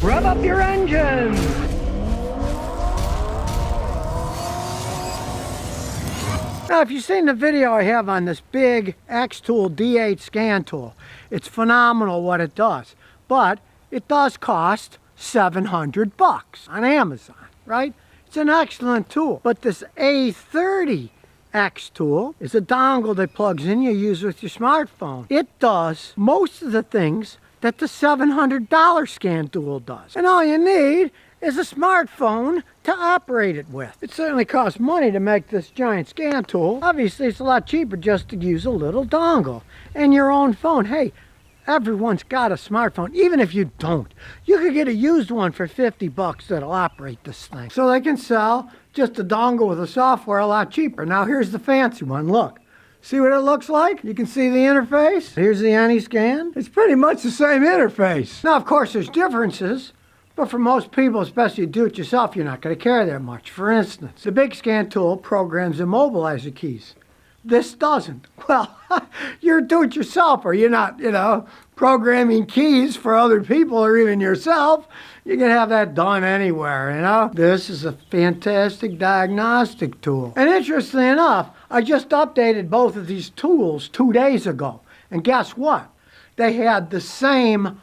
Rev up your engines! Now, if you've seen the video I have on this big X-Tool D8 scan tool, it's phenomenal what it does. But it does cost $700 on Amazon, right? It's an excellent tool. But this A30 X tool is a dongle that plugs in, you use with your smartphone. It does most of the things that the $700 scan tool does. And all you need is a smartphone to operate it with. It certainly costs money to make this giant scan tool. Obviously, it's a lot cheaper just to use a little dongle and your own phone. Hey, everyone's got a smartphone, even if you don't. You could get a used one for $50 that'll operate this thing. So they can sell just a dongle with the software a lot cheaper. Now here's the fancy one, look. See what it looks like? You can see the interface. Here's the AnyScan. It's pretty much the same interface. Now, of course, there's differences, but for most people, especially do-it-yourself, you're not going to care that much. For instance, the big scan tool programs immobilizer keys. This doesn't. Well, you're a do-it-yourselfer. You're not, programming keys for other people or even yourself. You can have that done anywhere, This is a fantastic diagnostic tool. And interestingly enough, I just updated both of these tools 2 days ago. And guess what? They had the same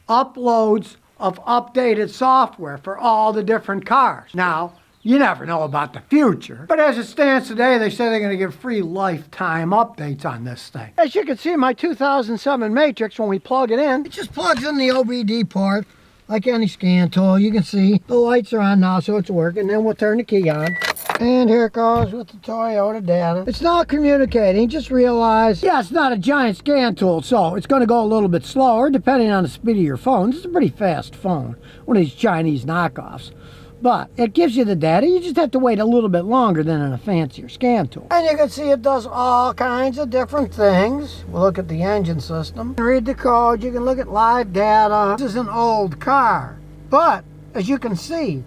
uploads of updated software for all the different cars. Now, you never know about the future. But as it stands today, they say they're going to give free lifetime updates on this thing. As you can see, my 2007 Matrix, when we plug it in, it just plugs in the OBD port like any scan tool. You can see the lights are on now, so it's working. Then we'll turn the key on. And here it goes with the Toyota data. It's not communicating. Just realize, yeah, it's not a giant scan tool, so it's going to go a little bit slower depending on the speed of your phone. This is a pretty fast phone, one of these Chinese knockoffs. But it gives you the data. You just have to wait a little bit longer than in a fancier scan tool. And you can see it does all kinds of different things. We'll look at the engine system. You can read the code. You can look at live data. This is an old car. But, as you can see,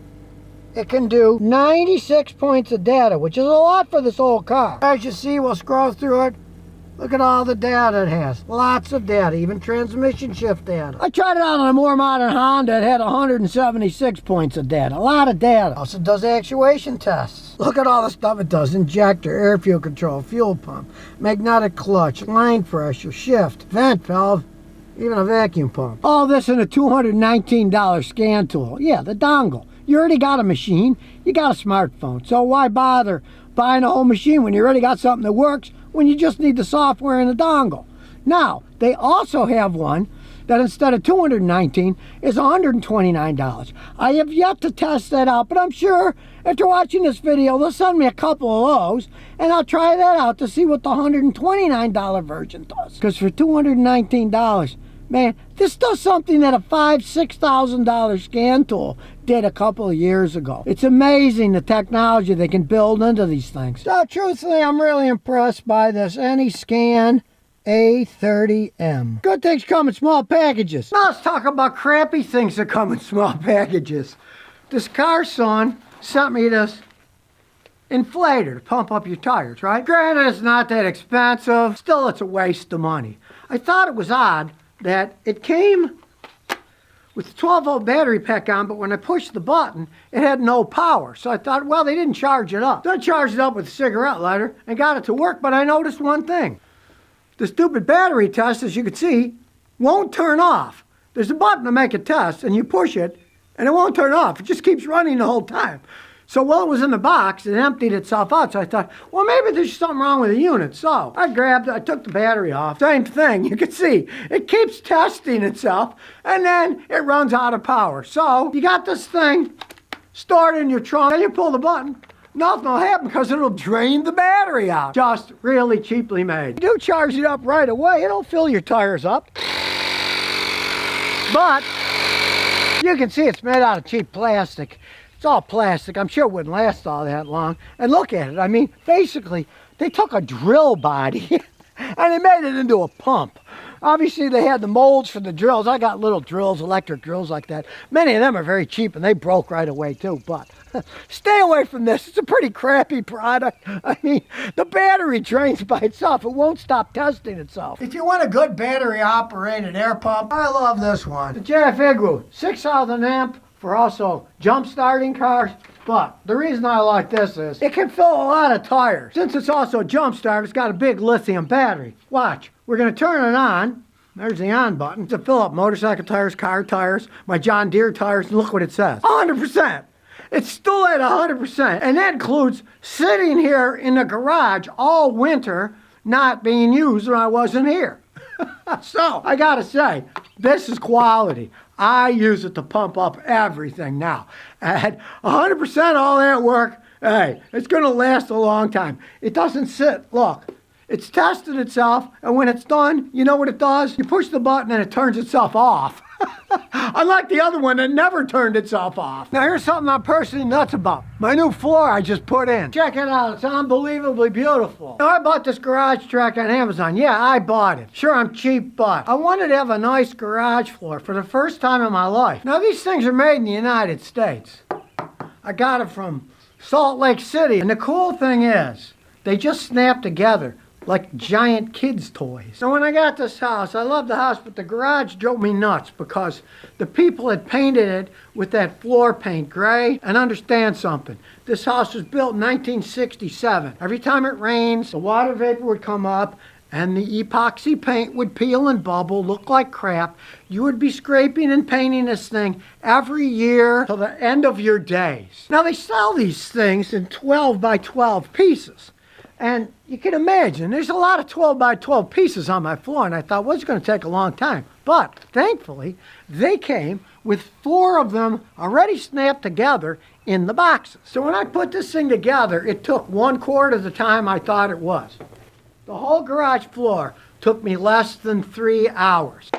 it can do 96 points of data, which is a lot for this old car. As you see, we'll scroll through it. Look at all the data it has. Lots of data, even transmission shift data. I tried it out on a more modern Honda. It had 176 points of data. A lot of data. Also does actuation tests. Look at all the stuff it does. Injector, air fuel control, fuel pump, magnetic clutch, line pressure, shift, vent valve, even a vacuum pump. All this in a $219 scan tool. Yeah, the dongle. You already got a machine. You got a smartphone. So why bother buying a whole machine when you already got something that works, when you just need the software and the dongle? Now, they also have one that instead of $219 is $129. I have yet to test that out, but I'm sure after watching this video, they'll send me a couple of those, and I'll try that out to see what the $129 version does. Because for $219, man, this does something that a $5,000-$6,000 scan tool did a couple of years ago. It's amazing the technology they can build into these things. So truthfully, I'm really impressed by this AnyScan A30M. Good things come in small packages. Now let's talk about crappy things that come in small packages. This car son sent me this inflator to pump up your tires, right? Granted, it's not that expensive. Still, it's a waste of money. I thought it was odd that it came with a 12-volt battery pack on, but when I pushed the button, it had no power. So I thought, well, they didn't charge it up. So I charged it up with a cigarette lighter and got it to work, but I noticed one thing. The stupid battery test, as you can see, won't turn off. There's a button to make a test, and you push it, and it won't turn off. It just keeps running the whole time. So while it was in the box, it emptied itself out. So I thought, well, maybe there's something wrong with the unit. So I took the battery off. Same thing. You can see it keeps testing itself, and then it runs out of power. So you got this thing stored in your trunk, and you pull the button. Nothing will happen because it'll drain the battery out. Just really cheaply made. You do charge it up right away. It'll fill your tires up. But you can see it's made out of cheap plastic. It's all plastic. I'm sure it wouldn't last all that long. And look at it. I mean, basically, they took a drill body And they made it into a pump. Obviously, they had the molds for the drills. I got little drills, electric drills like that. Many of them are very cheap, and they broke right away, too. But stay away from this. It's a pretty crappy product. I mean, the battery drains by itself. It won't stop testing itself. If you want a good battery-operated air pump, I love this one. The JF Igloo, 6,000 amp for also jump-starting cars. But the reason I like this is it can fill a lot of tires. Since it's also a jump start, it's got a big lithium battery. Watch, we're going to turn it on. There's the on button to fill up motorcycle tires, car tires, my John Deere tires, and look what it says. 100%. It's still at 100%. And that includes sitting here in the garage all winter not being used when I wasn't here. So, I gotta say, this is quality. I use it to pump up everything now. At 100% all that work, hey, it's gonna last a long time. It doesn't sit, look. It's tested itself, and when it's done, you know what it does? You push the button and it turns itself off. Unlike the other one that never turned itself off. Now here's something I'm personally nuts about. My new floor I just put in. Check it out, it's unbelievably beautiful. Now, I bought this garage track on Amazon. Yeah, I bought it. Sure, I'm cheap, but I wanted to have a nice garage floor for the first time in my life. Now these things are made in the United States. I got it from Salt Lake City. And the cool thing is, they just snap together like giant kids' toys. So when I got this house, I love the house, but the garage drove me nuts because the people had painted it with that floor paint gray. And understand something, this house was built in 1967. Every time it rains, the water vapor would come up and the epoxy paint would peel and bubble, look like crap. You would be scraping and painting this thing every year till the end of your days. Now they sell these things in 12 by 12 pieces. And you can imagine, there's a lot of 12 by 12 pieces on my floor, and I thought, well, it's going to take a long time. But thankfully, they came with 4 of them already snapped together in the boxes. So when I put this thing together, it took 1/4 of the time I thought it was. The whole garage floor took me less than 3 hours.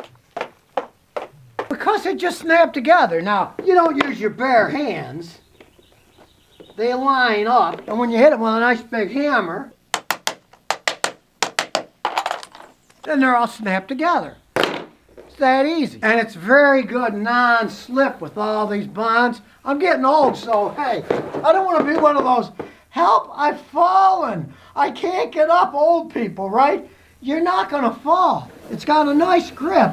Because it just snapped together. Now, you don't use your bare hands. They line up, and when you hit them with a nice big hammer, then they're all snapped together. It's that easy. And it's very good non-slip with all these bonds. I'm getting old, so hey, I don't want to be one of those, help, I've fallen, I can't get up old people, right? You're not going to fall. It's got a nice grip,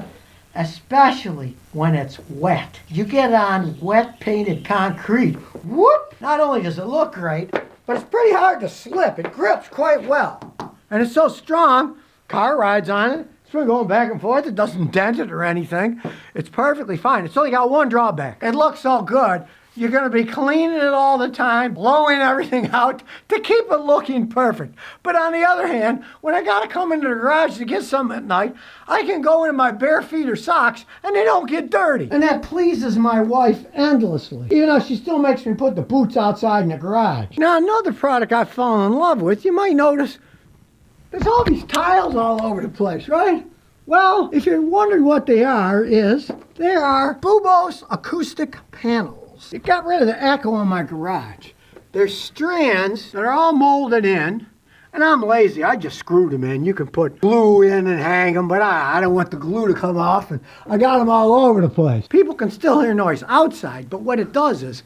especially when it's wet. You get on wet painted concrete, whoop! Not only does it look great, but it's pretty hard to slip. It grips quite well. And it's so strong, car rides on it. It's been going back and forth. It doesn't dent it or anything. It's perfectly fine. It's only got one drawback. It looks so good. You're going to be cleaning it all the time, blowing everything out to keep it looking perfect. But on the other hand, when I got to come into the garage to get something at night, I can go in my bare feet or socks and they don't get dirty. And that pleases my wife endlessly, even though she still makes me put the boots outside in the garage. Now, another product I've fallen in love with, you might notice, there's all these tiles all over the place, right? Well, if you're wondering what they are, they are Bubos acoustic panels. It got rid of the echo in my garage. There's strands that are all molded in, and I'm lazy. I just screwed them in. You can put glue in and hang them, but I don't want the glue to come off, and I got them all over the place. People can still hear noise outside, but what it does is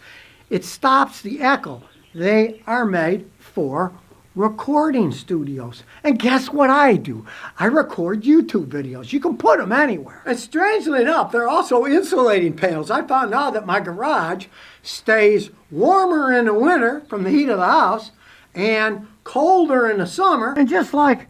it stops the echo. They are made for recording studios. And guess what I do? I record YouTube videos. You can put them anywhere. And strangely enough, they're also insulating panels. I found out that my garage stays warmer in the winter from the heat of the house and colder in the summer. And just like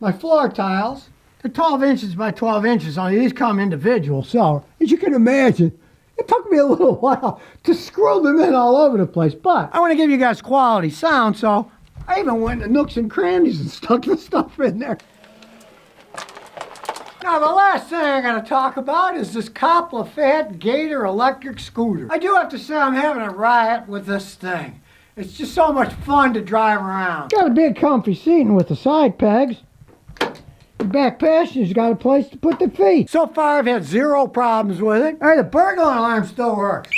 my floor tiles, they're 12 inches by 12 inches, only these come individual. So, as you can imagine, it took me a little while to screw them in all over the place. But I want to give you guys quality sound, so I even went to nooks and crannies and stuck the stuff in there. Now, the last thing I'm going to talk about is this Copla Fat Gator electric scooter. I do have to say I'm having a riot with this thing. It's just so much fun to drive around. Got a big comfy seating with the side pegs. The back passenger's got a place to put the feet. So far, I've had 0 problems with it. All right, the burglar alarm still works.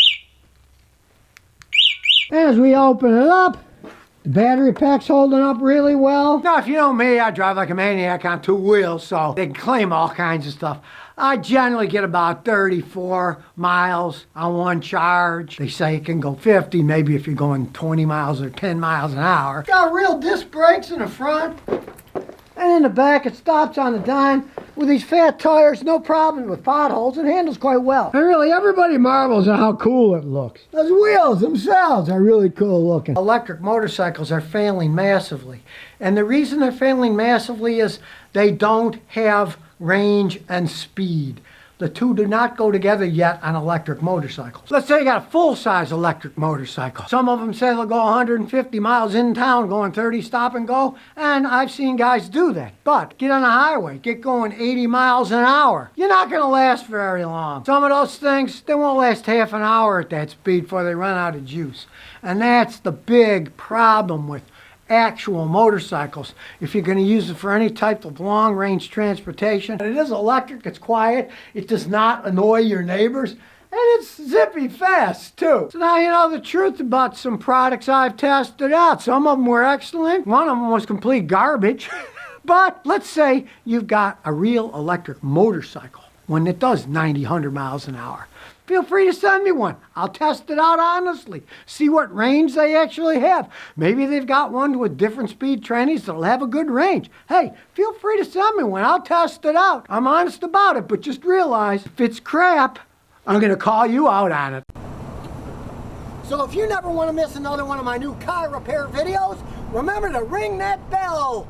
As we open it up, The battery pack's holding up really well. Now, if you know me, I drive like a maniac on two wheels, so they can claim all kinds of stuff. I generally get about 34 miles on one charge. They say it can go 50, maybe if you're going 20 miles or 10 miles an hour. Got real disc brakes in the front. And in the back, it stops on a dime. With these fat tires, no problem with potholes. It handles quite well. And really, everybody marvels at how cool it looks. Those wheels themselves are really cool looking. Electric motorcycles are failing massively. And the reason they're failing massively is they don't have range and speed. The two do not go together yet on electric motorcycles. Let's say you got a full-size electric motorcycle. Some of them say they'll go 150 miles in town, going 30 stop and go, and I've seen guys do that. But get on the highway, get going 80 miles an hour. You're not going to last very long. Some of those things, they won't last half an hour at that speed before they run out of juice. And that's the big problem with actual motorcycles. If you're going to use it for any type of long-range transportation, it is electric, it's quiet, it does not annoy your neighbors, and it's zippy fast too. So now you know the truth about some products I've tested out. Some of them were excellent, one of them was complete garbage. But let's say you've got a real electric motorcycle, one that does 90, 100 miles an hour. Feel free to send me one. I'll test it out honestly. See what range they actually have. Maybe they've got one with different speed trannies that'll have a good range. Hey, feel free to send me one. I'll test it out. I'm honest about it, but just realize if it's crap, I'm going to call you out on it. So if you never want to miss another one of my new car repair videos, remember to ring that bell.